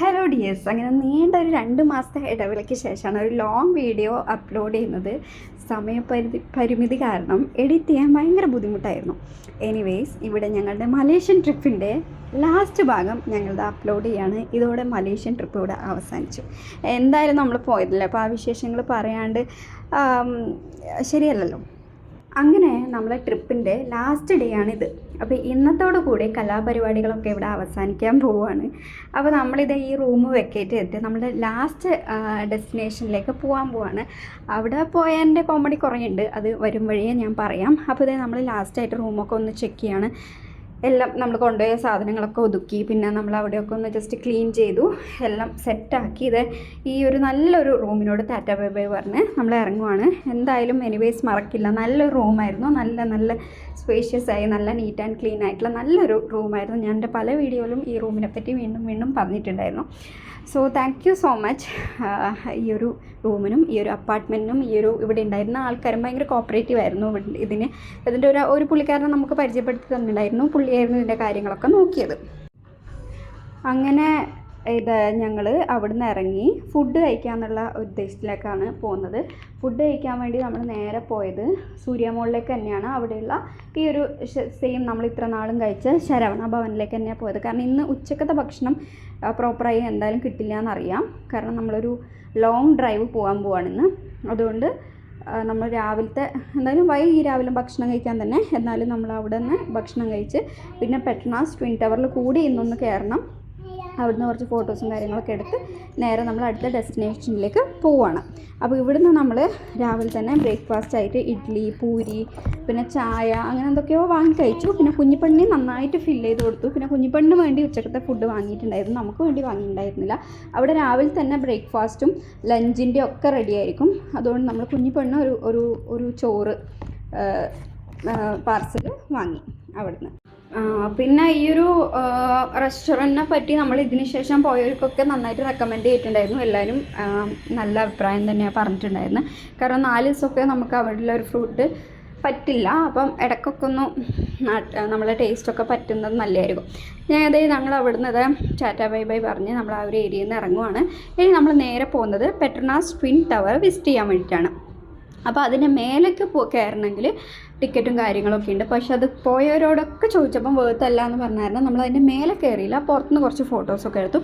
Hello dears, അങ്ങനെ നീണ്ട ഒരു 2 മാസത്തെ ഇടവേളയ്ക്ക് ശേഷമാണ് ഒരു ലോങ് വീഡിയോ അപ്ലോഡ് ചെയ്യുന്നത്. സമയപരിമിതി കാരണം എഡിറ്റ് ചെയ്യാൻ ഭയങ്കര ബുദ്ധിമുട്ടായിരുന്നു. എനിവേയ്സ്, ഇവിടെ ഞങ്ങളുടെ മലേഷ്യൻ ട്രിപ്പിൻ്റെ ലാസ്റ്റ് ഭാഗം ഞങ്ങളുടെ അപ്ലോഡ് ചെയ്യാണ്. ഇതോടെ മലേഷ്യൻ ട്രിപ്പ് ഇവിടെ അവസാനിച്ചു. എന്തായാലും നമ്മൾ പോയതില്ല, അപ്പോൾ ആ വിശേഷങ്ങൾ പറയാണ്ട് ശരിയല്ലല്ലോ. അങ്ങനെ നമ്മളെ ട്രിപ്പിൻ്റെ ലാസ്റ്റ് ഡേ ആണിത്. അപ്പോൾ ഇന്നത്തോടു കൂടി കലാപരിപാടികളൊക്കെ ഇവിടെ അവസാനിക്കാൻ പോവുകയാണ്. അപ്പോൾ നമ്മളിത് ഈ റൂം വെക്കേറ്റ് ചെയ്തിട്ട് നമ്മുടെ ലാസ്റ്റ് ഡെസ്റ്റിനേഷനിലേക്ക് പോകാൻ പോവാണ്. അവിടെ പോയതിൻ്റെ കോമഡി കുറേ ഉണ്ട്, അത് വരും വഴിയേ ഞാൻ പറയാം. അപ്പോൾ ഇത് നമ്മൾ ലാസ്റ്റായിട്ട് റൂമൊക്കെ ഒന്ന് ചെക്ക് ചെയ്യാണ്. എല്ലാം നമ്മൾ കൊണ്ടുപോയ സാധനങ്ങളൊക്കെ ഒതുക്കി, പിന്നെ നമ്മൾ അവിടെയൊക്കെ ഒന്ന് ജസ്റ്റ് ക്ലീൻ ചെയ്തു, എല്ലാം സെറ്റാക്കി. ഇത് ഈ ഒരു നല്ലൊരു റൂമിനോട് ടാറ്റ ബൈ ബൈ പറഞ്ഞ് നമ്മൾ ഇറങ്ങുവാണ്. എന്തായാലും എനിവേയ്സ് മറക്കില്ല, നല്ലൊരു റൂമായിരുന്നു. നല്ല സ്പേഷ്യസ് ആയി, നല്ല നീറ്റ് ആൻഡ് ക്ലീൻ ആയിട്ടുള്ള നല്ലൊരു റൂമായിരുന്നു. ഞാൻ എൻ്റെ പല വീഡിയോയിലും ഈ റൂമിനെ പറ്റി വീണ്ടും പറഞ്ഞിട്ടുണ്ടായിരുന്നു. So thank you so much ഈ ഒരു റൂമിനും ഈ ഒരു അപ്പാർട്ട്മെൻറ്റിനും ഈ ഒരു ഇവിടെ ഉണ്ടായിരുന്ന ആൾക്കാരും ഭയങ്കര കോപ്പറേറ്റീവ് ആയിരുന്നു. ഇതിൻ്റെ ഒരു പുള്ളിക്കാരനെ നമുക്ക് പരിചയപ്പെടുത്തി തന്നിട്ടുണ്ടായിരുന്നു. പുള്ളിയായിരുന്നു ഇതിൻ്റെ കാര്യങ്ങളൊക്കെ നോക്കിയത്. അങ്ങനെ ഞങ്ങൾ അവിടുന്ന് ഇറങ്ങി ഫുഡ് കഴിക്കാമെന്നുള്ള ഉദ്ദേശത്തിലേക്കാണ് പോകുന്നത്. ഫുഡ് കഴിക്കാൻ വേണ്ടി നമ്മൾ നേരെ പോയത് സൂര്യ മോളിലേക്ക് തന്നെയാണ്. അവിടെയുള്ള ഈ ഒരു സെയിം നമ്മൾ ഇത്ര നാളും കഴിച്ച ശരവണ ഭവനിലേക്ക് തന്നെയാണ് പോയത്. കാരണം ഇന്ന് ഉച്ചക്കത്തെ ഭക്ഷണം പ്രോപ്പറായി എന്തായാലും കിട്ടില്ല എന്നറിയാം. കാരണം നമ്മളൊരു ലോങ് ഡ്രൈവ് പോകാൻ പോവാണിന്ന്. അതുകൊണ്ട് നമ്മൾ രാവിലത്തെ എന്തായാലും ഈ രാവിലെ ഭക്ഷണം കഴിക്കാൻ തന്നെ, എന്നാലും നമ്മൾ അവിടെ നിന്ന് ഭക്ഷണം കഴിച്ച് പിന്നെ പെട്രോനാസ് ട്വിൻ ടവറിൽ കൂടി ഇന്നൊന്ന് കയറണം. അവിടുന്ന് കുറച്ച് ഫോട്ടോസും കാര്യങ്ങളൊക്കെ എടുത്ത് നേരെ നമ്മൾ അടുത്ത ഡെസ്റ്റിനേഷനിലേക്ക് പോവുകയാണ്. അപ്പോൾ ഇവിടുന്ന് നമ്മൾ രാവിലെ തന്നെ ബ്രേക്ക്ഫാസ്റ്റ് ആയിട്ട് ഇഡ്ഡലി, പൂരി, പിന്നെ ചായ, അങ്ങനെ എന്തൊക്കെയോ വാങ്ങി കഴിച്ചു. പിന്നെ കുഞ്ഞിപ്പെണ്ണിനെ നന്നായിട്ട് ഫില്ല് ചെയ്ത് കൊടുത്തു. പിന്നെ കുഞ്ഞിപ്പെണ്ണിന് വേണ്ടി ഉച്ചക്കത്തെ ഫുഡ് വാങ്ങിയിട്ടുണ്ടായിരുന്നു, നമുക്ക് വേണ്ടി വാങ്ങിയിട്ടുണ്ടായിരുന്നില്ല. അവിടെ രാവിലെ തന്നെ ബ്രേക്ക്ഫാസ്റ്റും ലഞ്ചിൻ്റെ ഒക്കെ റെഡി ആയിരിക്കും. അതുകൊണ്ട് നമ്മൾ കുഞ്ഞിപ്പെണ്ണ് ഒരു ചോറ് പാർസൽ വാങ്ങി അവിടുന്ന്. പിന്നെ ഈ ഒരു റെസ്റ്റോറൻറ്റിനെ പറ്റി നമ്മൾ ഇതിന് ശേഷം പോയവർക്കൊക്കെ നന്നായിട്ട് റെക്കമെൻഡ് ചെയ്തിട്ടുണ്ടായിരുന്നു. എല്ലാവരും നല്ല അഭിപ്രായം തന്നെയാണ് പറഞ്ഞിട്ടുണ്ടായിരുന്നത്. കാരണം 4 ദിവസമൊക്കെ നമുക്ക് അവിടെയുള്ള ഒരു ഫുഡ് പറ്റില്ല. അപ്പം ഇടയ്ക്കൊക്കെ ഒന്ന് നമ്മളെ ടേസ്റ്റൊക്കെ പറ്റുന്നത് നല്ലതായിരിക്കും. ഞങ്ങൾ അവിടുന്ന് ടാറ്റ ബൈ ബൈ പറഞ്ഞ് നമ്മൾ ആ ഒരു ഏരിയയിൽ നിന്ന് ഇറങ്ങുവാണ്. ഇനി നമ്മൾ നേരെ പോകുന്നത് പെട്രോനാസ് ട്വിൻ ടവർ വിസിറ്റ് ചെയ്യാൻ വേണ്ടിയിട്ടാണ്. അപ്പോൾ അതിൻ്റെ മേലേക്ക് കയറണമെങ്കിൽ ടിക്കറ്റും കാര്യങ്ങളൊക്കെ ഉണ്ട്. പക്ഷെ അത് പോയവരോടൊക്കെ ചോദിച്ചപ്പം വേർത്തല്ല എന്ന് പറഞ്ഞായിരുന്നു. നമ്മൾ അതിൻ്റെ മേലെ കയറിയില്ല, പുറത്തുനിന്ന് കുറച്ച് ഫോട്ടോസൊക്കെ എടുത്തു.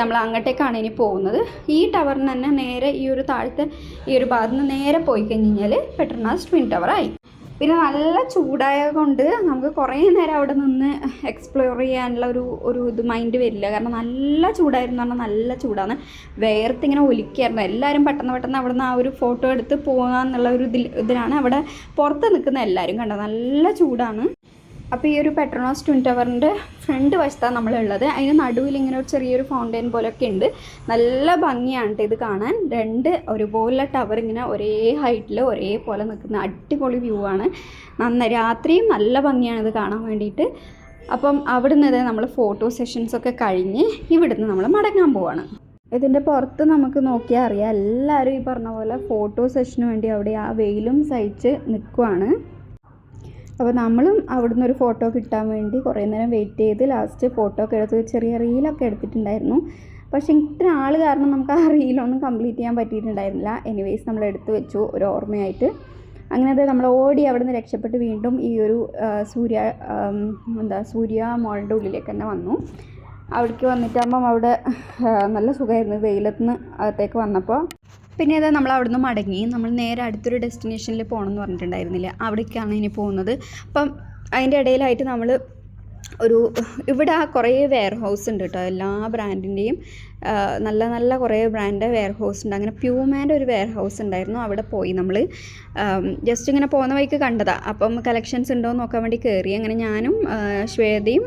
നമ്മൾ അങ്ങോട്ടേക്കാണ് ഇനി പോകുന്നത്. ഈ ടവറിന് തന്നെ നേരെ ഈ ഒരു താഴത്തെ ഈ ഒരു ഭാഗത്ത് നിന്ന് നേരെ പോയി കഴിഞ്ഞാൽ പെട്രോനാസ് ട്വിൻ ടവറായി. പിന്നെ നല്ല ചൂടായത് കൊണ്ട് നമുക്ക് കുറേ നേരം അവിടെ നിന്ന് എക്സ്പ്ലോർ ചെയ്യാനുള്ള ഒരു മൈൻഡ് വരില്ല. കാരണം നല്ല ചൂടായിരുന്നു, പറഞ്ഞാൽ നല്ല ചൂടാണ്. വേർത്തിങ്ങനെ ഒലിക്കായിരുന്നു. എല്ലാവരും പെട്ടെന്ന് അവിടെ നിന്ന് ആ ഒരു ഫോട്ടോ എടുത്ത് പോകാമെന്നുള്ള ഒരു ഇതിലാണ് അവിടെ പുറത്ത് നിൽക്കുന്ന എല്ലാവരും. കണ്ടോ, നല്ല ചൂടാണ്. അപ്പോൾ ഈ ഒരു പെട്രോനാസ് ട്വിൻ ടവറിൻ്റെ ഫ്രണ്ട് വശത്താണ് നമ്മളുള്ളത്. അതിന് നടുവിൽ ഇങ്ങനെ ഒരു ചെറിയൊരു ഫൗണ്ടെയിൻ പോലെയൊക്കെ ഉണ്ട്. നല്ല ഭംഗിയാണ് ഇത് കാണാൻ. 2 ഒരുപോലെ ടവർ ഇങ്ങനെ ഒരേ ഹൈറ്റിൽ ഒരേപോലെ നിൽക്കുന്ന അടിപൊളി വ്യൂ ആണ്. രാത്രിയും നല്ല ഭംഗിയാണ് ഇത് കാണാൻ വേണ്ടിയിട്ട്. അപ്പം അവിടുന്ന് നമ്മൾ ഫോട്ടോ സെഷൻസൊക്കെ കഴിഞ്ഞ് ഇവിടുന്ന് നമ്മൾ മടങ്ങാൻ പോവാണ്. ഇതിൻ്റെ പുറത്ത് നമുക്ക് നോക്കിയാൽ അറിയാം, എല്ലാവരും ഈ പറഞ്ഞ പോലെ ഫോട്ടോ സെഷന് വേണ്ടി അവിടെ ആ വെയിലും സഹിച്ച് നിൽക്കുവാണ്. അപ്പോൾ നമ്മളും അവിടുന്ന് ഒരു ഫോട്ടോ കിട്ടാൻ വേണ്ടി കുറേ നേരം വെയിറ്റ് ചെയ്ത് ലാസ്റ്റ് ഫോട്ടോ ഒക്കെ എടുത്ത് ചെറിയ റീലൊക്കെ എടുത്തിട്ടുണ്ടായിരുന്നു. പക്ഷേ ഇത്ര ആൾ കാരണം നമുക്ക് ആ റീലൊന്നും കംപ്ലീറ്റ് ചെയ്യാൻ പറ്റിയിട്ടുണ്ടായിരുന്നില്ല. എനിവേയ്സ് നമ്മൾ എടുത്തു വെച്ചു ഒരു ഓർമ്മയായിട്ട്. അങ്ങനെ നമ്മൾ ഓടി അവിടെ നിന്ന് രക്ഷപ്പെട്ട് വീണ്ടും ഈ ഒരു സൂര്യ മോളിൻ്റെ ഉള്ളിലേക്ക് തന്നെ വന്നു. അവിടേക്ക് വന്നിട്ടാകുമ്പം അവിടെ നല്ല സുഖമായിരുന്നു വെയിലത്തുനിന്ന് അകത്തേക്ക് വന്നപ്പോൾ. പിന്നെ നമ്മൾ അവിടുന്ന് മടങ്ങി നമ്മൾ നേരെ അടുത്തൊരു ഡെസ്റ്റിനേഷനിൽ പോകണമെന്ന് പറഞ്ഞിട്ടുണ്ടായിരുന്നില്ല, അവിടേക്കാണ് ഇനി പോകുന്നത്. അപ്പം അതിൻ്റെ ഇടയിലായിട്ട് നമ്മൾ ഇവിടെ കുറേ വെയർ ഹൗസ് ഉണ്ട് കേട്ടോ. എല്ലാ ബ്രാൻഡിൻ്റെയും നല്ല കുറേ ബ്രാൻഡ് വെയർ ഹൗസ് ഉണ്ട്. അങ്ങനെ പ്യൂമാൻ്റെ ഒരു വെയർ ഹൗസ് ഉണ്ടായിരുന്നു. അവിടെ പോയി നമ്മൾ ജസ്റ്റ് ഇങ്ങനെ പോകുന്ന വഴിക്ക് കണ്ടതാണ്. അപ്പം കളക്ഷൻസ് ഉണ്ടോ എന്ന് നോക്കാൻ വേണ്ടി കയറി. അങ്ങനെ ഞാനും ശ്വേതയും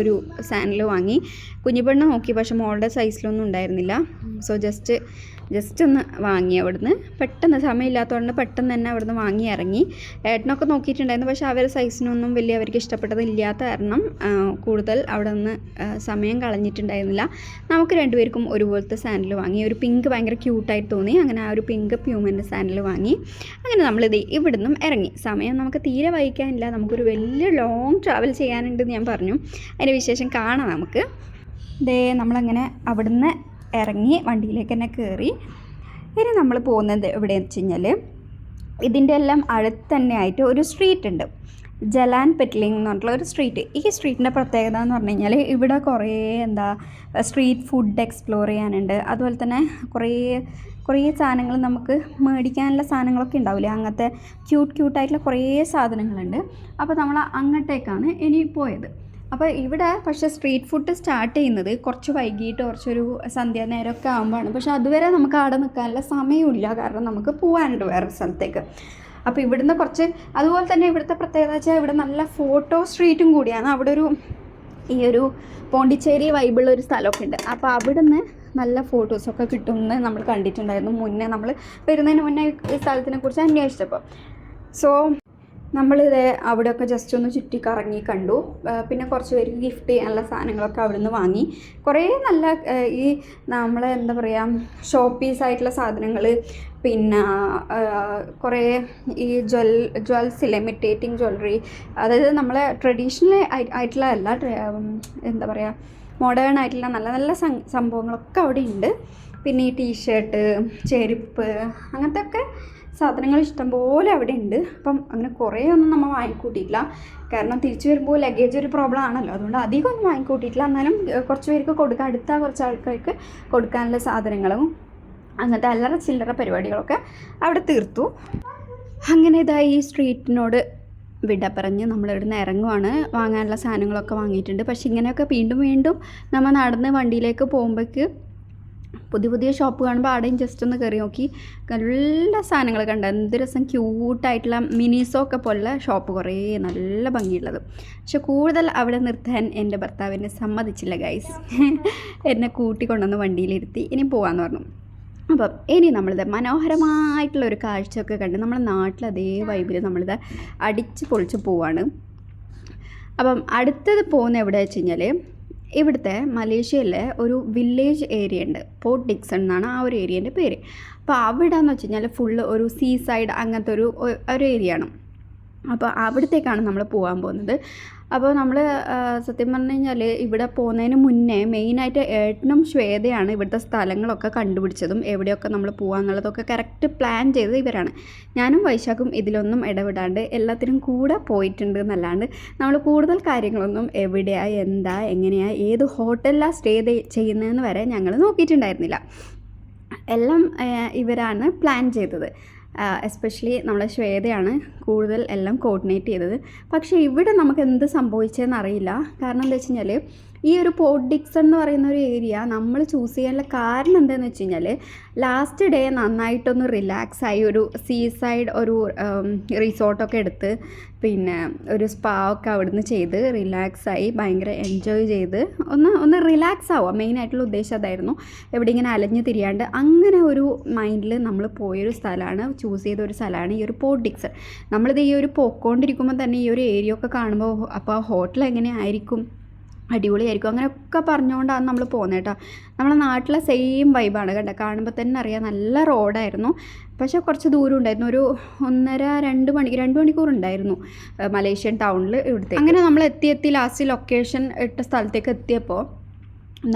ഒരു സാൻഡിൽ വാങ്ങി. കുഞ്ഞിപ്പെണ്ണ് നോക്കി, പക്ഷേ മോളുടെ സൈസിലൊന്നും ഉണ്ടായിരുന്നില്ല. സോ ജസ്റ്റ് ഒന്ന് വാങ്ങി അവിടുന്ന്. പെട്ടെന്ന് സമയമില്ലാത്തതുകൊണ്ട് പെട്ടെന്ന് തന്നെ അവിടുന്ന് വാങ്ങി ഇറങ്ങി. ഏട്ടനൊക്കെ നോക്കിയിട്ടുണ്ടായിരുന്നു, പക്ഷേ അവരുടെ സൈസിനൊന്നും വലിയ അവർക്ക് ഇഷ്ടപ്പെട്ടതില്ലാത്ത കാരണം കൂടുതൽ അവിടെ നിന്ന് സമയം കളഞ്ഞിട്ടുണ്ടായിരുന്നില്ല. നമുക്ക് രണ്ടുപേർക്കും ഒരുപോലത്തെ സാൻഡിൽ വാങ്ങി. ഒരു പിങ്ക് ഭയങ്കര ക്യൂട്ടായിട്ട് തോന്നി. അങ്ങനെ ആ ഒരു പിങ്ക് പ്യൂമൻ്റെ സാൻഡിൽ വാങ്ങി. അങ്ങനെ നമ്മളിത് ഇവിടുന്നും ഇറങ്ങി. സമയം നമുക്ക് തീരെ വഹിക്കാനില്ല, നമുക്കൊരു വലിയ ലോങ് ട്രാവൽ ചെയ്യാനുണ്ടെന്ന് ഞാൻ പറഞ്ഞു. അതിൻ്റെ വിശേഷം കാണാം നമുക്ക്. ദേ നമ്മളങ്ങനെ അവിടുന്ന് ഇറങ്ങി വണ്ടിയിലേക്ക് തന്നെ കയറി. ഇനി നമ്മൾ പോകുന്നത് എവിടെയെന്ന് വെച്ച് കഴിഞ്ഞാൽ ഇതിൻ്റെ എല്ലാം അടുത്ത് തന്നെ ആയിട്ട് ഒരു സ്ട്രീറ്റ് ഉണ്ട്, ജലാൻ പെറ്റ്ലിംഗ് എന്ന് പറഞ്ഞിട്ടുള്ള ഒരു സ്ട്രീറ്റ്. ഈ സ്ട്രീറ്റിൻ്റെ പ്രത്യേകത എന്ന് പറഞ്ഞു കഴിഞ്ഞാൽ ഇവിടെ കുറേ സ്ട്രീറ്റ് ഫുഡ് എക്സ്പ്ലോർ ചെയ്യാനുണ്ട്. അതുപോലെ തന്നെ കുറേ സാധനങ്ങൾ നമുക്ക് മേടിക്കാനുള്ള സാധനങ്ങളൊക്കെ ഉണ്ടാവില്ലേ, അങ്ങനത്തെ ക്യൂട്ടായിട്ടുള്ള കുറേ സാധനങ്ങളുണ്ട്. അപ്പോൾ നമ്മൾ അങ്ങോട്ടേക്കാണ് ഇനി പോയത്. അപ്പോൾ ഇവിടെ പക്ഷേ സ്ട്രീറ്റ് ഫുഡ് സ്റ്റാർട്ട് ചെയ്യുന്നത് കുറച്ച് വൈകിട്ട്, കുറച്ചൊരു സന്ധ്യാനേരമൊക്കെ ആകുമ്പോഴാണ്. പക്ഷേ അതുവരെ നമുക്ക് അവിടെ നിൽക്കാനുള്ള സമയമില്ല, കാരണം നമുക്ക് പോകാനുണ്ട് വേറെ സ്ഥലത്തേക്ക്. അപ്പോൾ ഇവിടുന്ന് കുറച്ച്, അതുപോലെ തന്നെ ഇവിടുത്തെ പ്രത്യേകത വെച്ചാൽ ഇവിടെ നല്ല ഫോട്ടോ സ്ട്രീറ്റും കൂടിയാണ്. അവിടെ ഈ ഒരു പോണ്ടിച്ചേരി വൈബുള്ള ഒരു സ്ഥലമൊക്കെ ഉണ്ട്. അപ്പോൾ അവിടുന്ന് നല്ല ഫോട്ടോസൊക്കെ കിട്ടുമെന്ന് നമ്മൾ കണ്ടിട്ടുണ്ടായിരുന്നു മുന്നേ, നമ്മൾ വരുന്നതിന് മുന്നേ ഈ സ്ഥലത്തിനെ കുറിച്ച് അന്വേഷിച്ചപ്പോൾ. സോ നമ്മളിത് അവിടെയൊക്കെ ജസ്റ്റ് ഒന്ന് ചുറ്റി കറങ്ങി കണ്ടു. പിന്നെ കുറച്ച് പേർക്ക് ഗിഫ്റ്റ് ചെയ്യാനുള്ള സാധനങ്ങളൊക്കെ അവിടെ നിന്ന് വാങ്ങി. കുറേ നല്ല ഈ നമ്മളെ എന്താ പറയുക ഷോപ്പ് പീസായിട്ടുള്ള സാധനങ്ങൾ, പിന്നെ കുറേ ഈ ജ്വൽസില്ലേ, ഇമിറ്റേറ്റിംഗ് ജ്വല്ലറി, അതായത് നമ്മളെ ട്രഡീഷണൽ ആയിട്ടുള്ള അല്ല, എന്താ പറയുക മോഡേൺ ആയിട്ടുള്ള നല്ല നല്ല സംഭവങ്ങളൊക്കെ അവിടെ ഉണ്ട്. പിന്നെ ഈ ടീഷർട്ട്, ചെരുപ്പ്, അങ്ങനത്തെ ഒക്കെ സാധനങ്ങൾ ഇഷ്ടംപോലെ അവിടെ ഉണ്ട്. അപ്പം അങ്ങനെ കുറേ ഒന്നും നമ്മൾ വാങ്ങിക്കൂട്ടിയിട്ടില്ല, കാരണം തിരിച്ചു വരുമ്പോൾ ലഗേജ് ഒരു പ്രോബ്ലം ആണല്ലോ, അതുകൊണ്ട് അധികം ഒന്നും വാങ്ങിക്കൂട്ടിയിട്ടില്ല. എന്നാലും കുറച്ച് പേർക്ക് കൊടുക്കാൻ, അടുത്ത കുറച്ച് ആൾക്കാർക്ക് കൊടുക്കാനുള്ള സാധനങ്ങളും അങ്ങനത്തെ അല്ലറ ചില്ലറ പരിപാടികളൊക്കെ അവിടെ തീർത്തു. അങ്ങനെ ഇതായി ഈ സ്ട്രീറ്റിനോട് വിട പറഞ്ഞ് നമ്മളിവിടുന്ന് ഇറങ്ങുവാണ്. വാങ്ങാനുള്ള സാധനങ്ങളൊക്കെ വാങ്ങിയിട്ടുണ്ട്. പക്ഷേ ഇങ്ങനെയൊക്കെ വീണ്ടും നമ്മൾ നടന്ന് വണ്ടിയിലേക്ക് പോകുമ്പോഴേക്ക് പുതിയ ഷോപ്പ് കാണുമ്പോൾ ആടെയും ജസ്റ്റ് ഒന്ന് കയറി നോക്കി. നല്ല സാധനങ്ങൾ കണ്ട, എന്ത് രസം, ക്യൂട്ടായിട്ടുള്ള മിനിസോക്കെ പോലുള്ള ഷോപ്പ്, കുറേ നല്ല ഭംഗിയുള്ളത്. പക്ഷെ കൂടുതൽ അവിടെ നിർത്താൻ എൻ്റെ ഭർത്താവിനെ സമ്മതിച്ചില്ല ഗൈസ്. എന്നെ കൂട്ടിക്കൊണ്ടുവന്ന് വണ്ടിയിലിരുത്തി ഇനി പോകാമെന്ന് പറഞ്ഞു. അപ്പം ഇനി നമ്മളിത് മനോഹരമായിട്ടുള്ളൊരു കാഴ്ചയൊക്കെ കണ്ട് നമ്മുടെ നാട്ടിൽ അതേ വൈബിൽ നമ്മളിത് അടിച്ച് പൊളിച്ച് പോവാണ്. അപ്പം അടുത്തത് പോകുന്ന എവിടെ വെച്ച് കഴിഞ്ഞാൽ ഇവിടുത്തെ മലേഷ്യയിലെ ഒരു വില്ലേജ് ഏരിയ ഉണ്ട്, പോർട്ട് ഡിക്സൺ എന്നാണ് ആ ഒരു ഏരിയേൻ്റെ പേര്. അപ്പോൾ അവിടെ എന്ന് വെച്ച് കഴിഞ്ഞാൽ ഫുള്ള് ഒരു സീ സൈഡ് അങ്ങനത്തെ ഒരു ഏരിയ ആണ്. അപ്പോൾ അവിടത്തേക്കാണ് നമ്മൾ പോകാൻ പോകുന്നത്. അപ്പോൾ നമ്മൾ സത്യം പറഞ്ഞു കഴിഞ്ഞാൽ ഇവിടെ പോകുന്നതിന് മുന്നേ മെയിനായിട്ട് ഏട്ടനും ശ്വേതയാണ് ഇവിടുത്തെ സ്ഥലങ്ങളൊക്കെ കണ്ടുപിടിച്ചതും എവിടെയൊക്കെ നമ്മൾ പോകാമെന്നുള്ളതൊക്കെ കറക്റ്റ് പ്ലാൻ ചെയ്തത് ഇവരാണ്. ഞാനും വൈശാഖും ഇതിലൊന്നും ഇടപെടാണ്ട് എല്ലാത്തിനും കൂടെ പോയിട്ടുണ്ട് എന്നല്ലാണ്ട് നമ്മൾ കൂടുതൽ കാര്യങ്ങളൊന്നും എവിടെയാണ്, എന്താ, എങ്ങനെയാണ്, ഏത് ഹോട്ടലിലാണ് സ്റ്റേ ചെയ്യുന്നതെന്ന് വരെ ഞങ്ങൾ നോക്കിയിട്ടുണ്ടായിരുന്നില്ല. എല്ലാം ഇവരാണ് പ്ലാൻ ചെയ്തത്. എസ്പെഷ്യലി നമ്മളെ ശ്വേതയാണ് കൂടുതൽ എല്ലാം കോർഡിനേറ്റ് ചെയ്തത്. പക്ഷേ ഇവിടെ നമുക്ക് എന്ത് സംഭവിച്ചതെന്ന് അറിയില്ല. കാരണം എന്താ വെച്ച് കഴിഞ്ഞാൽ ഈ ഒരു പോർട്ട് ഡിക്സൺ എന്ന് പറയുന്ന ഒരു ഏരിയ നമ്മൾ ചൂസ് ചെയ്യാനുള്ള കാരണം എന്താണെന്ന് വെച്ച് കഴിഞ്ഞാൽ ലാസ്റ്റ് ഡേ നന്നായിട്ടൊന്ന് റിലാക്സായി ഒരു സീ സൈഡ് ഒരു റിസോർട്ടൊക്കെ എടുത്ത് പിന്നെ ഒരു സ്പാ ഒക്കെ അവിടുന്ന് ചെയ്ത് റിലാക്സായി ഭയങ്കര എൻജോയ് ചെയ്ത് ഒന്ന് റിലാക്സ് ആവുക, മെയിനായിട്ടുള്ള ഉദ്ദേശം അതായിരുന്നു. എവിടെ ഇങ്ങനെ അലഞ്ഞ് തിരിയാണ്ട് അങ്ങനെ ഒരു മൈൻഡിൽ നമ്മൾ പോയൊരു സ്ഥലമാണ്, ചൂസ് ചെയ്ത ഒരു സ്ഥലമാണ് ഈ ഒരു പോർട്ട് ഡിക്സൺ. നമ്മളിത് ഈ ഒരു പോയിക്കൊണ്ടിരിക്കുമ്പോൾ തന്നെ ഈ ഒരു ഏരിയ ഒക്കെ കാണുമ്പോൾ അപ്പോൾ ഹോട്ടൽ എങ്ങനെയായിരിക്കും, അടിപൊളിയായിരിക്കും, അങ്ങനെയൊക്കെ പറഞ്ഞുകൊണ്ടാണ് നമ്മൾ പോകുന്നത് കേട്ടോ. നമ്മളെ നാട്ടിലെ സെയിം വൈബാണ് കേട്ടോ, കാണുമ്പോൾ തന്നെ അറിയാം. നല്ല റോഡായിരുന്നു, പക്ഷേ കുറച്ച് ദൂരം ഉണ്ടായിരുന്നു, ഒരു 2 മണിക്കൂർ ഉണ്ടായിരുന്നു മലേഷ്യൻ ടൗണിൽ ഇവിടുത്തെ. അങ്ങനെ നമ്മൾ എത്തി ലാസ്റ്റ് ലൊക്കേഷൻ ഇട്ട സ്ഥലത്തേക്ക് എത്തിയപ്പോൾ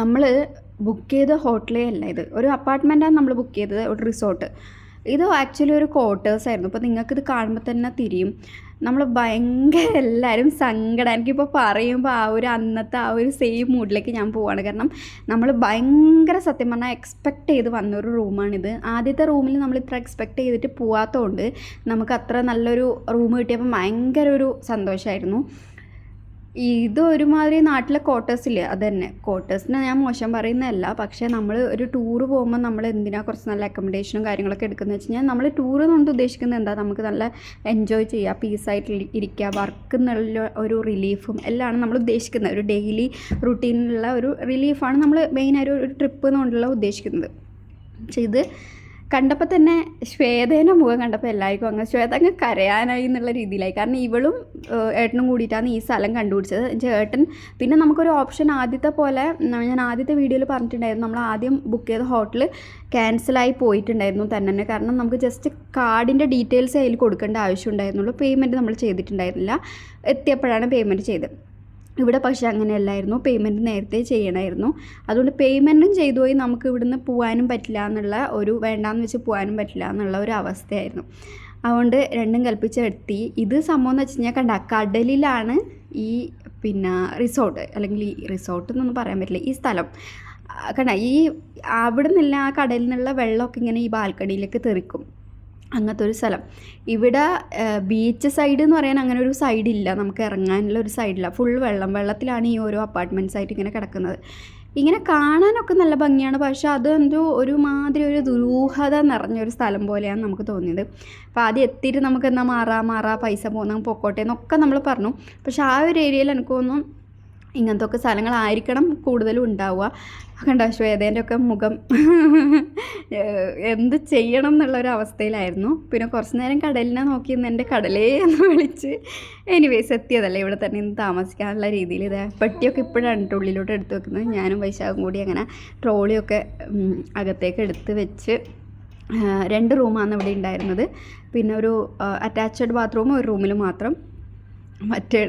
നമ്മൾ ബുക്ക് ചെയ്ത ഹോട്ടലേ അല്ല, ഇത് ഒരു അപ്പാർട്ട്മെൻറ്റാണ് നമ്മൾ ബുക്ക് ചെയ്തത്, ഒരു റിസോർട്ട്. ഇത് ആക്ച്വലി ഒരു ക്വാർട്ടേഴ്സായിരുന്നു. അപ്പോൾ നിങ്ങൾക്കിത് കാണുമ്പോൾ തന്നെ തിരിയും. നമ്മൾ ഭയങ്കര എല്ലാവരും സങ്കടം, എനിക്കിപ്പോൾ പറയുമ്പോൾ അന്നത്തെ ആ ഒരു സെയിം മൂഡിലേക്ക് ഞാൻ പോവാണ്. കാരണം നമ്മൾ ഭയങ്കര സത്യം പറഞ്ഞാൽ എക്സ്പെക്റ്റ് ചെയ്ത് വന്നൊരു റൂമാണിത്. ആദ്യത്തെ റൂമിൽ നമ്മൾ ഇത്ര എക്സ്പെക്റ്റ് ചെയ്തിട്ട് പോകാത്തതുകൊണ്ട് നമുക്ക് അത്ര നല്ലൊരു റൂം കിട്ടിയപ്പോൾ ഭയങ്കര ഒരു സന്തോഷമായിരുന്നു. ഇത് ഒരുമാതിരി നാട്ടിലെ ക്വാർട്ടേഴ്സില്ലേ, അത് തന്നെ. ക്വാർട്ടേഴ്സിനെ ഞാൻ മോശം പറയുന്നതല്ല, പക്ഷേ നമ്മൾ ഒരു ടൂറ് പോകുമ്പോൾ നമ്മൾ എന്തിനാണ് കുറച്ച് നല്ല അക്കോമഡേഷനും കാര്യങ്ങളൊക്കെ എടുക്കുന്നത് വെച്ച് കഴിഞ്ഞാൽ നമ്മൾ ടൂറ് കൊണ്ട് ഉദ്ദേശിക്കുന്നത് എന്താ, നമുക്ക് നല്ല എൻജോയ് ചെയ്യുക, പീസായിട്ട് ഇരിക്കുക, വർക്ക് എന്നുള്ള ഒരു റിലീഫും എല്ലാമാണ് നമ്മൾ ഉദ്ദേശിക്കുന്നത്. ഒരു ഡെയിലി റുട്ടീനിലുള്ള ഒരു റിലീഫാണ് നമ്മൾ മെയിനായിട്ട് ഒരു ട്രിപ്പ് എന്നുകൊണ്ടുള്ള ഉദ്ദേശിക്കുന്നത്. പക്ഷേ ഇത് കണ്ടപ്പോൾ തന്നെ ശ്വേതേൻ്റെ മുഖം കണ്ടപ്പോൾ എല്ലാവർക്കും അങ്ങ് ശ്വേത അങ്ങ് കരയാനായി എന്നുള്ള രീതിയിലായി. കാരണം ഇവളും ഏട്ടനും കൂടിയിട്ടാണ് ഈ സ്ഥലം കണ്ടുപിടിച്ചത്. ഏട്ടൻ പിന്നെ നമുക്കൊരു ഓപ്ഷൻ ആദ്യത്തെ പോലെ ഞാൻ ആദ്യത്തെ വീഡിയോയിൽ പറഞ്ഞിട്ടുണ്ടായിരുന്നു, നമ്മൾ ആദ്യം ബുക്ക് ചെയ്ത ഹോട്ടൽ ക്യാൻസലായി പോയിട്ടുണ്ടായിരുന്നു തന്നെ. കാരണം നമുക്ക് ജസ്റ്റ് കാർഡിൻ്റെ ഡീറ്റെയിൽസ് അതിൽ കൊടുക്കേണ്ട ആവശ്യം ഉണ്ടായിരുന്നുള്ളൂ, പേയ്മെൻറ്റ് നമ്മൾ ചെയ്തിട്ടുണ്ടായിരുന്നില്ല. എത്തിയപ്പോഴാണ് പേയ്മെൻറ്റ് ചെയ്തത്. ഇവിടെ പക്ഷേ അങ്ങനെയല്ലായിരുന്നു, പേയ്മെൻറ്റ് നേരത്തെ ചെയ്യണമായിരുന്നു. അതുകൊണ്ട് പേയ്മെൻറ്റും ചെയ്തു പോയി നമുക്ക് ഇവിടുന്ന് പോകാനും പറ്റില്ല എന്നുള്ള ഒരു, വേണ്ടാന്ന് വെച്ച് പോകാനും പറ്റില്ല എന്നുള്ള ഒരു അവസ്ഥയായിരുന്നു. അതുകൊണ്ട് രണ്ടും കൽപ്പിച്ചെടുത്തി. ഇത് സംഭവം എന്ന് വെച്ച് കഴിഞ്ഞാൽ കണ്ട കടലിലാണ് ഈ പിന്നെ റിസോർട്ട്, അല്ലെങ്കിൽ ഈ റിസോർട്ട് എന്നൊന്നും പറയാൻ പറ്റില്ല, ഈ സ്ഥലം കണ്ട. ഈ അവിടെ നിന്നുള്ള ആ കടലിൽ നിന്നുള്ള വെള്ളമൊക്കെ ഇങ്ങനെ ഈ ബാൽക്കണിയിലേക്ക് തെറിക്കും, അങ്ങനത്തെ ഒരു സ്ഥലം. ഇവിടെ ബീച്ച് സൈഡ് എന്ന് പറയാൻ അങ്ങനെ ഒരു സൈഡില്ല, നമുക്ക് ഇറങ്ങാനുള്ള ഒരു സൈഡില്ല, ഫുൾ വെള്ളത്തിലാണ് ഈ ഓരോ അപ്പാർട്ട്മെൻറ്റ്സ് ആയിട്ട് ഇങ്ങനെ കിടക്കുന്നത്. ഇങ്ങനെ കാണാനൊക്കെ നല്ല ഭംഗിയാണ്, പക്ഷേ അതെന്തോ ഒരു മാതിരി ഒരു ദുരൂഹത നിറഞ്ഞൊരു സ്ഥലം പോലെയാണ് നമുക്ക് തോന്നിയത്. അപ്പോൾ ആദ്യം എത്തിയിട്ട് നമുക്ക് എന്നാൽ മാറാ പൈസ പോകുന്ന പൊക്കോട്ടെ എന്നൊക്കെ നമ്മൾ പറഞ്ഞു. പക്ഷേ ആ ഒരു ഏരിയയിൽ എനിക്ക് തോന്നുന്നു ഇങ്ങനത്തെ ഒക്കെ സ്ഥലങ്ങളായിരിക്കണം കൂടുതലും ഉണ്ടാവുക. കണ്ട ശ്വേതേൻ്റെ ഒക്കെ മുഖം എന്ത് ചെയ്യണം എന്നുള്ളൊരവസ്ഥയിലായിരുന്നു. പിന്നെ കുറച്ച് നേരം കടലിനെ നോക്കി നിന്ന് എൻ്റെ കടലേ എന്ന് വിളിച്ച് എനിവേസ് എത്തിയതല്ലേ ഇവിടെ തന്നെ ഇന്ന് താമസിക്കാനുള്ള രീതിയിൽ. ഇത് പെട്ടിയൊക്കെ ഇപ്പോഴാണ് ഉള്ളിലോട്ട് എടുത്ത് വെക്കുന്നത്. ഞാനും വൈശാഖും കൂടി അങ്ങനെ ട്രോളിയൊക്കെ അകത്തേക്ക് എടുത്ത് വെച്ച് 2 റൂമാണ് ഇവിടെ ഉണ്ടായിരുന്നത്. പിന്നെ ഒരു അറ്റാച്ച്ഡ് ബാത്റൂം ഒരു റൂമിൽ മാത്രം, മറ്റേ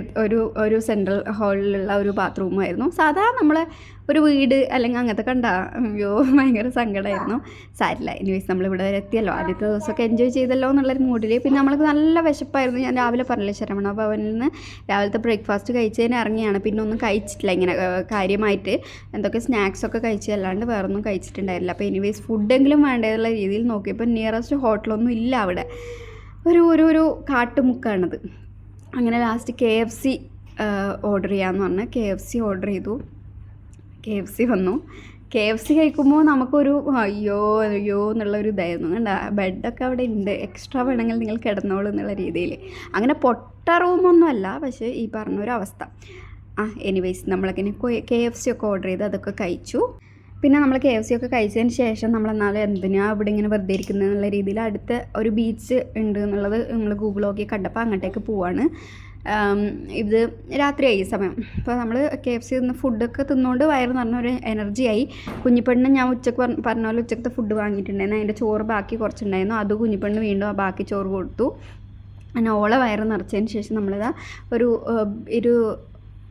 ഒരു സെൻട്രൽ ഹാളിലുള്ള ഒരു ബാത്റൂമായിരുന്നു. സാധാരണ നമ്മളെ ഒരു വീട് അല്ലെങ്കിൽ അങ്ങനത്തെ കണ്ട അയ്യോ ഭയങ്കര സങ്കടമായിരുന്നു. സാരില്ല, എനിവേസ് നമ്മളിവിടെ വരെ എത്തിയല്ലോ, ആദ്യത്തെ ദിവസമൊക്കെ എൻജോയ് ചെയ്തല്ലോ എന്നുള്ളൊരു മൂഡിൽ. പിന്നെ നമ്മൾക്ക് നല്ല വിശപ്പായിരുന്നു. ഞാൻ രാവിലെ പറഞ്ഞില്ലേ ശരവണ ഭവനിൽ നിന്ന് രാവിലത്തെ ബ്രേക്ക്ഫാസ്റ്റ് കഴിച്ചതിന് ഇറങ്ങിയാണ്. പിന്നെ ഒന്നും കഴിച്ചിട്ടില്ല, ഇങ്ങനെ കാര്യമായിട്ട് എന്തൊക്കെ സ്നാക്സൊക്കെ കഴിച്ചതല്ലാണ്ട് വേറൊന്നും കഴിച്ചിട്ടുണ്ടായിരുന്നില്ല. അപ്പോൾ എനിവേസ് ഫുഡെങ്കിലും വേണ്ടതുള്ള രീതിയിൽ നോക്കിയപ്പോൾ നിയറസ്റ്റ് ഹോട്ടലൊന്നും ഇല്ല അവിടെ. ഒരു കാട്ടുമുക്കാണത്. അങ്ങനെ ലാസ്റ്റ് KFC ഓർഡർ ചെയ്യാമെന്ന് പറഞ്ഞ് KFC ഓർഡർ ചെയ്തു. KFC വന്നു. KFC കഴിക്കുമ്പോൾ നമുക്കൊരു അയ്യോ എന്നുള്ളൊരു ഇതായിരുന്നു. കണ്ട ബെഡൊക്കെ അവിടെ ഉണ്ട്, എക്സ്ട്രാ വേണമെങ്കിൽ നിങ്ങൾ കിടന്നോളൂ എന്നുള്ള രീതിയിൽ. അങ്ങനെ പൊട്ട റൂമൊന്നുമല്ല, പക്ഷേ ഈ പറഞ്ഞൊരു അവസ്ഥ. എനിവേസ് നമ്മളങ്ങനെ KFC ഒക്കെ ഓർഡർ ചെയ്ത് അതൊക്കെ കഴിച്ചു. പിന്നെ നമ്മൾ KFC ഒക്കെ കഴിച്ചതിന് ശേഷം നമ്മളെന്നാലും എന്തിനാണ് ഇവിടെ ഇങ്ങനെ വെറുതെ ഇരിക്കുന്നത് എന്നുള്ള രീതിയിൽ അടുത്ത ഒരു ബീച്ച് ഉണ്ട് എന്നുള്ളത് നമ്മൾ ഗൂഗിൾ നോക്കി കണ്ടപ്പോൾ അങ്ങോട്ടേക്ക് പോവാണ്. ഇത് രാത്രിയായി സമയം. അപ്പോൾ നമ്മൾ KFC നിന്ന് ഫുഡൊക്കെ തിന്നുകൊണ്ട് വയറ് നിറഞ്ഞൊരു എനർജിയായി. കുഞ്ഞിപ്പെണ്ണിന് ഞാൻ ഉച്ചക്ക് പറഞ്ഞ പോലെ ഉച്ചക്കത്തെ ഫുഡ് വാങ്ങിയിട്ടുണ്ടായിരുന്നു, അതിൻ്റെ ചോറ് ബാക്കി കുറച്ചുണ്ടായിരുന്നു. അത് കുഞ്ഞിപ്പെണ്ണ് വീണ്ടും ആ ബാക്കി ചോറ് കൊടുത്തു. അങ്ങനെ ഓളെ വയറ് നിറച്ചതിന് ശേഷം നമ്മളിതാ ഒരു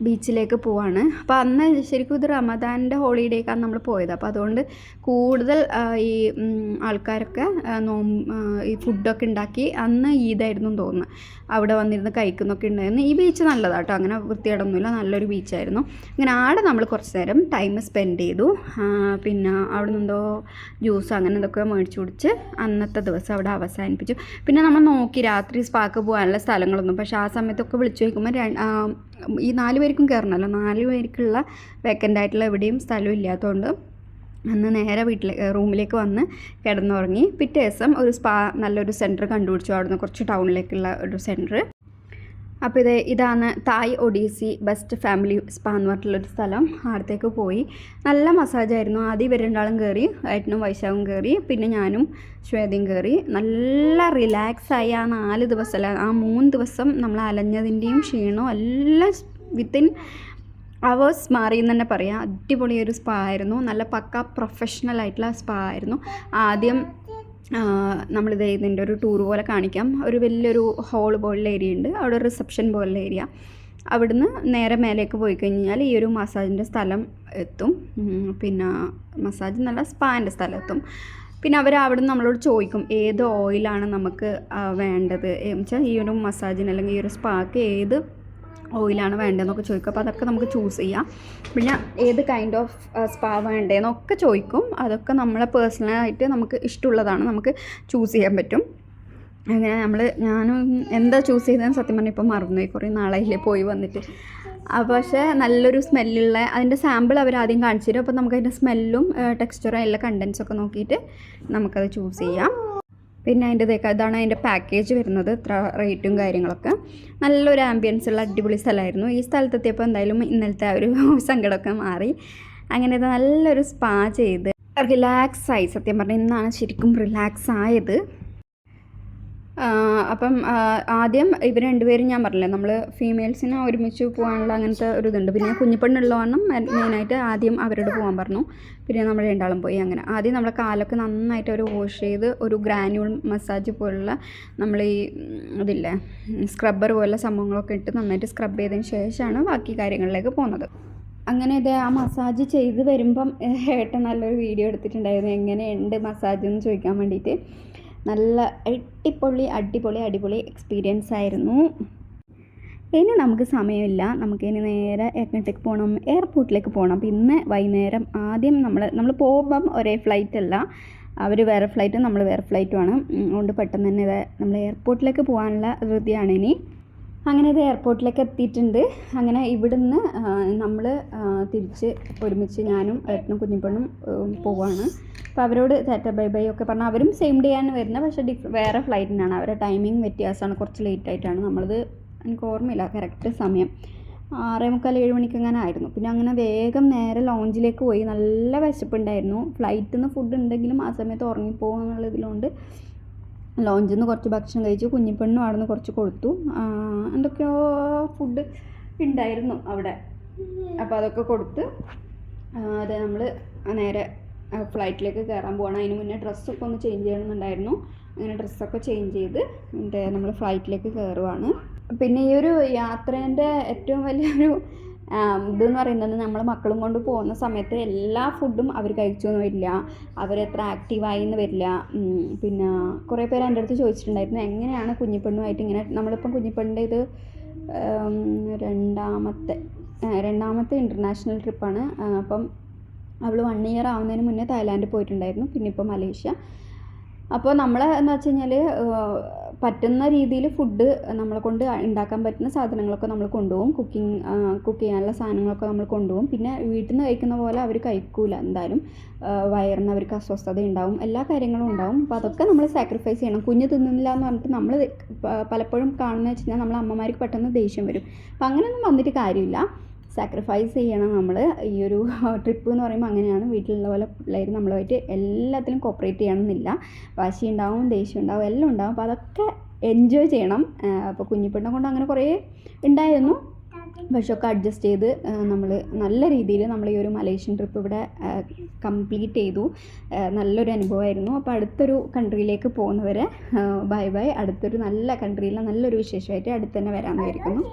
ബീച്ചിലേക്ക് പോവാണ്. അപ്പോൾ അന്ന് ശരിക്കും ഇത് റമദാൻ്റെ ഹോളിഡേക്കാണ് നമ്മൾ പോയത്. അപ്പോൾ അതുകൊണ്ട് കൂടുതൽ ഈ ആൾക്കാരൊക്കെ ഈ ഫുഡൊക്കെ ഉണ്ടാക്കി അന്ന് ഈദായിരുന്നു തോന്നുന്നു അവിടെ വന്നിരുന്ന് കഴിക്കുന്നൊക്കെ ഉണ്ടായിരുന്നു. ഈ ബീച്ച് നല്ലതാണ് കേട്ടോ, അങ്ങനെ വൃത്തികേടൊന്നുമില്ല, നല്ലൊരു ബീച്ചായിരുന്നു. അങ്ങനെ ആടെ നമ്മൾ കുറച്ച് നേരം ടൈം സ്പെൻഡ് ചെയ്തു. പിന്നെ അവിടെ നിന്നെന്തോ ജ്യൂസ് അങ്ങനെ എന്തൊക്കെ മേടിച്ച് കുടിച്ച് അന്നത്തെ ദിവസം അവിടെ അവസാനിപ്പിച്ചു. പിന്നെ നമ്മൾ നോക്കി രാത്രി സ്പാക്ക് പോകാനുള്ള സ്ഥലങ്ങളൊന്നും, പക്ഷേ ആ സമയത്തൊക്കെ വിളിച്ചു ചോദിക്കുമ്പോൾ ഈ 4 പേർക്കും കയറണമല്ലോ, 4 പേർക്കുള്ള വേക്കൻ്റ് ആയിട്ടുള്ള എവിടെയും സ്ഥലം ഇല്ലാത്തതുകൊണ്ട് അന്ന് നേരെ റൂമിലേക്ക് വന്ന് കിടന്നുറങ്ങി. പിറ്റേ ദിവസം ഒരു നല്ലൊരു സെൻറ്റർ കണ്ടുപിടിച്ചു, അവിടുന്ന് കുറച്ച് ടൗണിലേക്കുള്ള ഒരു സെൻറ്റർ. അപ്പോൾ ഇതാണ് തായ് ഒഡീസി ബെസ്റ്റ് ഫാമിലി സ്പാ എന്ന് പറഞ്ഞിട്ടുള്ളൊരു സ്ഥലം. അവിടത്തേക്ക് പോയി. നല്ല മസാജായിരുന്നു. ആദ്യം ഇവർ രണ്ടാളും കയറി, ഏട്ടനും വൈശാഖും കയറി, പിന്നെ ഞാനും ശ്വേതയും കയറി. നല്ല റിലാക്സായി. ആ 4 ദിവസമല്ല, ആ 3 ദിവസം നമ്മൾ അലഞ്ഞതിൻ്റെയും ക്ഷീണവും എല്ലാം വിത്തിൻ അവേഴ്സ് മാറി എന്ന് തന്നെ പറയാം. അടിപൊളിയൊരു സ്പാ ആയിരുന്നു, നല്ല പക്ക പ്രൊഫഷണൽ ആയിട്ടുള്ള സ്പാ ആയിരുന്നു. ആദ്യം നമ്മളിത് ഇതിൻ്റെ ഒരു ടൂർ പോലെ കാണിക്കാം. ഒരു വലിയൊരു ഹോൾ പോലുള്ള ഏരിയ ഉണ്ട്, അവിടെ ഒരു റിസപ്ഷൻ പോലുള്ള ഏരിയ. അവിടുന്ന് നേരെ മേലേക്ക് പോയി കഴിഞ്ഞാൽ ഈ ഒരു മസാജിൻ്റെ സ്ഥലം എത്തും. പിന്നെ മസാജ് നല്ല സ്പാൻ്റെ സ്ഥലം എത്തും. പിന്നെ അവർ അവിടെ നിന്ന് നമ്മളോട് ചോദിക്കും ഏത് ഓയിലാണ് നമുക്ക് വേണ്ടത് എന്ന് വെച്ചാൽ ഈ ഒരു മസാജിന് അല്ലെങ്കിൽ ഈ ഒരു സ്പാക്ക് ഏത് ഓയിലാണ് വേണ്ടതെന്നൊക്കെ ചോദിക്കും. അപ്പോൾ അതൊക്കെ നമുക്ക് ചൂസ് ചെയ്യാം. പിന്നെ ഏത് കൈൻഡ് ഓഫ് സ്പാ വേണ്ടതെന്നൊക്കെ ചോദിക്കും. അതൊക്കെ നമ്മളെ പേഴ്സണലായിട്ട് നമുക്ക് ഇഷ്ടമുള്ളതാണ്, നമുക്ക് ചൂസ് ചെയ്യാൻ പറ്റും. അങ്ങനെ ഞാനും എന്താ ചൂസ് ചെയ്തതെന്ന് സത്യം പറഞ്ഞാൽ ഇപ്പം മറന്നുപോയി, കുറേ നാളായില്ലേ പോയി വന്നിട്ട്. പക്ഷേ നല്ലൊരു സ്മെല്ലുള്ള അതിൻ്റെ സാമ്പിൾ അവർ ആദ്യം കാണിച്ചു തരും. അപ്പോൾ നമുക്കതിൻ്റെ സ്മെല്ലും ടെക്സ്ചറും എല്ലാ കണ്ടൻസൊക്കെ നോക്കിയിട്ട് നമുക്കത് ചൂസ് ചെയ്യാം. പിന്നെ ഇതാണ് അതിൻ്റെ പാക്കേജ് വരുന്നത്, ഇത്ര റേറ്റും കാര്യങ്ങളൊക്കെ. നല്ലൊരു ആംബിയൻസ് ഉള്ള അടിപൊളി സ്ഥലമായിരുന്നു. ഈ സ്ഥലത്തെത്തിയപ്പോൾ എന്തായാലും ഇന്നലത്തെ ആ ഒരു സങ്കടമൊക്കെ മാറി. അങ്ങനെ നല്ലൊരു സ്പാ ചെയ്ത് റിലാക്സായി. സത്യം പറഞ്ഞാൽ ഇന്നാണ് ശരിക്കും റിലാക്സ് ആയത്. അപ്പം ആദ്യം ഇവർ രണ്ടുപേരും ഞാൻ പറഞ്ഞില്ലേ നമ്മൾ ഫീമെയിൽസിനെ ഒരുമിച്ച് പോകാനുള്ള അങ്ങനത്തെ ഒരു ഇതുണ്ട്. പിന്നെ കുഞ്ഞിപ്പെണ്ണുള്ളവണ്ണം മെയിനായിട്ട് ആദ്യം അവരോട് പോകാൻ പറഞ്ഞു. പിന്നെ നമ്മൾ രണ്ടാളും പോയി. അങ്ങനെ ആദ്യം നമ്മളെ കാലൊക്കെ നന്നായിട്ട് ഒരു വാഷ് ചെയ്ത് ഒരു ഗ്രാനുവൽ മസാജ് പോലുള്ള നമ്മൾ ഈ ഇതില്ലേ സ്ക്രബ്ബർ പോലുള്ള സംഭവങ്ങളൊക്കെ ഇട്ട് നന്നായിട്ട് സ്ക്രബ് ചെയ്തതിന് ശേഷമാണ് ബാക്കി കാര്യങ്ങളിലേക്ക് പോകുന്നത്. അങ്ങനെ ഇത് ആ മസാജ് ചെയ്ത് വരുമ്പം ഏട്ടൻ നല്ലൊരു വീഡിയോ എടുത്തിട്ടുണ്ടായിരുന്നു എങ്ങനെയുണ്ട് മസാജ് എന്ന് ചോദിക്കാൻ വേണ്ടിയിട്ട്. നല്ല അടിപൊളി എക്സ്പീരിയൻസ് ആയിരുന്നു. ഇനി നമുക്ക് സമയമില്ല, നമുക്കിനി നേരെ എങ്ങോട്ടേക്ക് പോകണം, എയർപോർട്ടിലേക്ക് പോകണം. അപ്പോൾ ഇന്ന് വൈകുന്നേരം ആദ്യം നമ്മൾ പോകുമ്പം ഒരേ ഫ്ലൈറ്റ് അല്ല, അവർ വേറെ ഫ്ലൈറ്റും നമ്മൾ വേറെ ഫ്ലൈറ്റുമാണ്. അതുകൊണ്ട് പെട്ടെന്ന് തന്നെ ഇത് നമ്മൾ എയർപോർട്ടിലേക്ക് പോകാനുള്ള ധൃതിയാണ് ഇനി. അങ്ങനെ ഇത് എയർപോർട്ടിലേക്ക് എത്തിയിട്ടുണ്ട്. അങ്ങനെ ഇവിടുന്ന് നമ്മൾ തിരിച്ച് ഒരുമിച്ച് ഞാനും ഏട്ടനും കുഞ്ഞിപ്പെണ്ണും പോവാണ്. അപ്പോൾ അവരോട് ടാറ്റ ബൈ ബൈ ഒക്കെ പറഞ്ഞാൽ അവരും സെയിം ഡേ ആണ് വരുന്നത്, പക്ഷേ വേറെ ഫ്ലൈറ്റിനാണ്. അവരുടെ ടൈമിങ് വ്യത്യാസമാണ്, കുറച്ച് ലേറ്റ് ആയിട്ടാണ്. നമ്മളത് എനിക്ക് ഓർമ്മയില്ല കറക്റ്റ് സമയം, 6:45-7 മണിക്ക് അങ്ങനെ ആയിരുന്നു. പിന്നെ അങ്ങനെ വേഗം നേരെ ലോഞ്ചിലേക്ക് പോയി. നല്ല വിശപ്പുണ്ടായിരുന്നു. ഫ്ലൈറ്റിൽ നിന്ന് ഫുഡ് ഉണ്ടെങ്കിലും ആ സമയത്ത് ഉറങ്ങിപ്പോകും എന്നുള്ള ഇതിലുകൊണ്ട് ലോഞ്ചിൽ നിന്ന് കുറച്ച് ഭക്ഷണം കഴിച്ചു. കുഞ്ഞിപ്പെണ്ണും അവിടെ നിന്ന് കുറച്ച് കൊടുത്തു. എന്തൊക്കെയോ ഫുഡ് ഉണ്ടായിരുന്നു അവിടെ. അപ്പോൾ അതൊക്കെ കൊടുത്ത് അത് നമ്മൾ നേരെ ഫ്ലൈറ്റിലേക്ക് കയറാൻ പോകണം. അതിന് മുന്നേ ഡ്രസ്സൊക്കെ ഒന്ന് ചേഞ്ച് ചെയ്യണമെന്നുണ്ടായിരുന്നു. അങ്ങനെ ഡ്രസ്സൊക്കെ ചേഞ്ച് ചെയ്ത് നമ്മൾ ഫ്ലൈറ്റിലേക്ക് കയറുവാണ്. പിന്നെ ഈ ഒരു യാത്രേൻ്റെ ഏറ്റവും വലിയൊരു ഇതെന്ന് പറയുന്നത് നമ്മൾ മക്കളും കൊണ്ട് പോകുന്ന സമയത്ത് എല്ലാ ഫുഡും അവർ കഴിച്ചൊന്നും വരില്ല, അവരെത്ര ആക്റ്റീവായി എന്ന് വരില്ല. പിന്നെ കുറേ പേര് എൻ്റെ അടുത്ത് ചോദിച്ചിട്ടുണ്ടായിരുന്നു എങ്ങനെയാണ് കുഞ്ഞിപ്പെണ്ണുമായിട്ട് ഇങ്ങനെ. നമ്മളിപ്പം കുഞ്ഞിപ്പെണ്ണിൻ്റെ ഇത് രണ്ടാമത്തെ ഇൻ്റർനാഷണൽ ട്രിപ്പാണ്. അപ്പം അവൾ 1 ഇയർ ആവുന്നതിന് മുന്നേ തായ്ലാൻഡിൽ പോയിട്ടുണ്ടായിരുന്നു, പിന്നെ ഇപ്പോൾ മലേഷ്യ. അപ്പോൾ നമ്മൾ എന്ന് വെച്ച് കഴിഞ്ഞാൽ പറ്റുന്ന രീതിയിൽ ഫുഡ് നമ്മളെ കൊണ്ട് ഉണ്ടാക്കാൻ പറ്റുന്ന സാധനങ്ങളൊക്കെ നമ്മൾ കൊണ്ടുപോകും. കുക്ക് ചെയ്യാനുള്ള സാധനങ്ങളൊക്കെ നമ്മൾ കൊണ്ടുപോകും. പിന്നെ വീട്ടിൽ നിന്ന് കഴിക്കുന്ന പോലെ അവർ കഴിക്കൂല എന്തായാലും. വയറിന് അവർക്ക് അസ്വസ്ഥത ഉണ്ടാവും, എല്ലാ കാര്യങ്ങളും ഉണ്ടാവും. അപ്പോൾ അതൊക്കെ നമ്മൾ സാക്രിഫൈസ് ചെയ്യണം. കുഞ്ഞ് തിന്നുന്നില്ല എന്ന് പറഞ്ഞിട്ട് നമ്മൾ പലപ്പോഴും കാണുന്നത് വെച്ച് കഴിഞ്ഞാൽ നമ്മളെ അമ്മമാർക്ക് പെട്ടെന്ന് ദേഷ്യം വരും. അപ്പോൾ അങ്ങനെയൊന്നും വന്നിട്ട് കാര്യമില്ല, സാക്രിഫൈസ് ചെയ്യണം നമ്മൾ. ഈ ഒരു ട്രിപ്പ് എന്ന് പറയുമ്പോൾ അങ്ങനെയാണ്. വീട്ടിലുള്ള പോലെ പിള്ളേർ നമ്മളുമായിട്ട് എല്ലാത്തിലും കോപ്പറേറ്റ് ചെയ്യണമെന്നില്ല. വാശി ഉണ്ടാവും, ദേഷ്യം ഉണ്ടാവും, എല്ലാം ഉണ്ടാവും. അപ്പോൾ അതൊക്കെ എൻജോയ് ചെയ്യണം. അപ്പോൾ കുഞ്ഞിപ്പെണ്ണെ കൊണ്ട് അങ്ങനെ കുറേ ഉണ്ടായിരുന്നു, പക്ഷെ ഒക്കെ അഡ്ജസ്റ്റ് ചെയ്ത് നമ്മൾ നല്ല രീതിയിൽ നമ്മൾ ഈ ഒരു മലേഷ്യൻ ട്രിപ്പ് ഇവിടെ കംപ്ലീറ്റ് ചെയ്തു. നല്ലൊരു അനുഭവമായിരുന്നു. അപ്പോൾ അടുത്തൊരു കൺട്രിയിലേക്ക് പോകുന്നവരെ ബൈ ബൈ. അടുത്തൊരു നല്ല കൺട്രിയിലെ നല്ലൊരു വിശേഷമായിട്ട് അടുത്ത് തന്നെ വരാമെന്ന് വിചാരിക്കുന്നു.